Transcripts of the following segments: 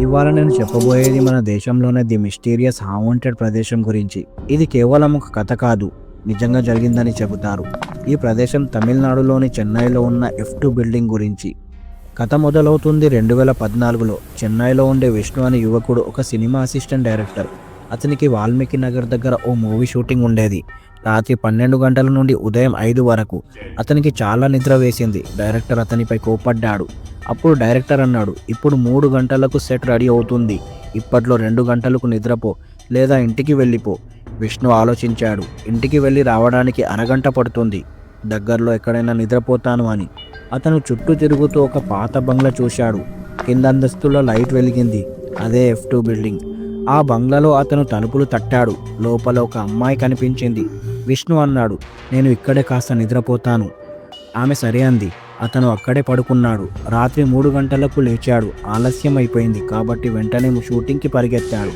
ఇవాళ నేను చెప్పబోయేది మన దేశంలోనే ది మిస్టీరియస్ హాంటెడ్ ప్రదేశం గురించి. ఇది కేవలం ఒక కథ కాదు, నిజంగా జరిగిందని చెబుతారు. ఈ ప్రదేశం తమిళనాడులోని చెన్నైలో ఉన్న F2 బిల్డింగ్ గురించి. కథ మొదలవుతుంది 2014లో. చెన్నైలో ఉండే విష్ణు అనే యువకుడు ఒక సినిమా అసిస్టెంట్ డైరెక్టర్. అతనికి వాల్మీకి నగర్ దగ్గర ఓ మూవీ షూటింగ్ ఉండేది. రాత్రి 12 గంటల నుండి ఉదయం 5 వరకు. అతనికి చాలా నిద్ర వేసింది. డైరెక్టర్ అతనిపై కోపడ్డాడు. అప్పుడు డైరెక్టర్ అన్నాడు, ఇప్పుడు 3 గంటలకు సెట్ రెడీ అవుతుంది, ఇప్పట్లో 2 గంటలకు నిద్రపో లేదా ఇంటికి వెళ్ళిపో. విష్ణు ఆలోచించాడు. ఇంటికి వెళ్ళి రావడానికి అరగంట పడుతుంది, దగ్గరలో ఎక్కడైనా నిద్రపోతాను అని. అతను చుట్టూ తిరుగుతూ ఒక పాత బంగ్లా చూశాడు. కింద అంతస్తులో లైట్ వెలిగింది. అదే F2 బిల్డింగ్. ఆ బంగ్లాలో అతను తలుపులు తట్టాడు. లోపల ఒక అమ్మాయి కనిపించింది. విష్ణు అన్నాడు, నేను ఇక్కడే కాస్త నిద్రపోతాను. ఆమె సరే అంది. అతను అక్కడే పడుకున్నాడు. రాత్రి 3 గంటలకు లేచాడు. ఆలస్యం అయిపోయింది కాబట్టి వెంటనే షూటింగ్కి పరిగెత్తాడు.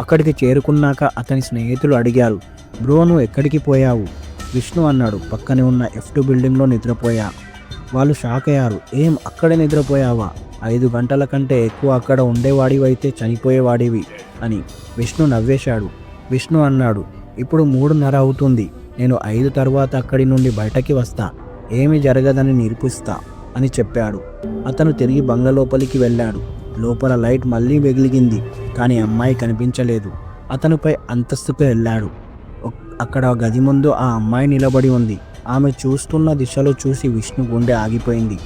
అక్కడికి చేరుకున్నాక అతని స్నేహితులు అడిగారు, బ్రో నువ్వు ఎక్కడికి పోయావు? విష్ణు అన్నాడు, పక్కనే ఉన్న F2 బిల్డింగ్లో నిద్రపోయా. వాళ్ళు షాక్ అయ్యారు. ఏం, అక్కడే నిద్రపోయావా? 5 గంటల కంటే ఎక్కువ అక్కడ ఉండేవాడివైతే చనిపోయేవాడివి అని. విష్ణు నవ్వేశాడు. విష్ణు అన్నాడు, ఇప్పుడు 3:30 అవుతుంది, నేను 5 తర్వాత అక్కడి నుండి బయటకి వస్తా, ఏమీ జరగదని నిరూపిస్తా అని చెప్పాడు. అతను తిరిగి బంగ్లా లోపలికి వెళ్ళాడు. లోపల లైట్ మళ్ళీ వెలిగింది, కానీ అమ్మాయి కనిపించలేదు. అతను పై అంతస్తుకు వెళ్ళాడు. అక్కడ గది ముందు ఆ అమ్మాయి నిలబడి ఉంది. ఆమె చూస్తున్న దిశలో చూసి విష్ణు గుండె ఆగిపోయింది.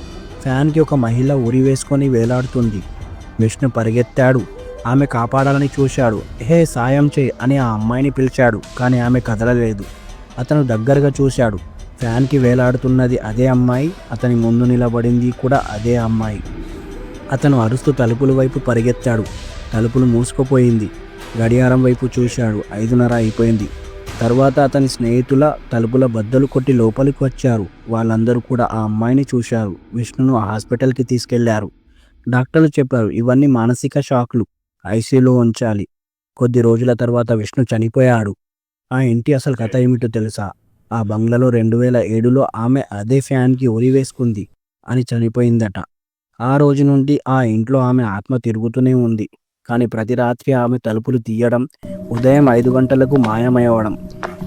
ఫ్యాన్కి ఒక మహిళ ఉరి వేసుకొని వేలాడుతుంది. విష్ణు పరిగెత్తాడు. ఆమె కాపాడాలని చూశాడు. హే సాయం చేయి అని ఆ అమ్మాయిని పిలిచాడు, కానీ ఆమె కదలలేదు. అతను దగ్గరగా చూశాడు. ఫ్యాన్కి వేలాడుతున్నది అదే అమ్మాయి, అతని ముందు నిలబడింది కూడా అదే అమ్మాయి. అతను అరుస్తూ తలుపుల వైపు పరిగెత్తాడు. తలుపులు మూసుకుపోయింది. గడియారం వైపు చూశాడు. 5:30 అయిపోయింది. తర్వాత అతని స్నేహితుల తలుపుల బద్దలు కొట్టి లోపలికి వచ్చారు. వాళ్ళందరూ కూడా ఆ అమ్మాయిని చూశారు. విష్ణును హాస్పిటల్కి తీసుకెళ్లారు. డాక్టర్లు చెప్పారు, ఇవన్నీ మానసిక షాక్లు, ఐసీయూలో ఉంచాలి. కొద్ది రోజుల తర్వాత విష్ణు చనిపోయాడు. ఆ ఇంటి అసలు కథ ఏమిటో తెలుసా? ఆ బంగ్లాలో 2007లో ఆమె అదే ఫ్యాన్కి ఉరి వేసుకుంది అని చనిపోయిందట. ఆ రోజు నుండి ఆ ఇంట్లో ఆమె ఆత్మ తిరుగుతూనే ఉంది. కానీ ప్రతి రాత్రి ఆమె తలుపులు తీయడం, ఉదయం 5 గంటలకు మాయమయ్యవడం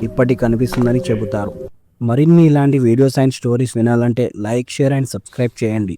ఇప్పటికి కనిపిస్తుందని చెబుతారు. మరిన్ని ఇలాంటి వీడియోస్ అండ్ స్టోరీస్ వినాలంటే లైక్, షేర్ అండ్ సబ్స్క్రైబ్ చేయండి.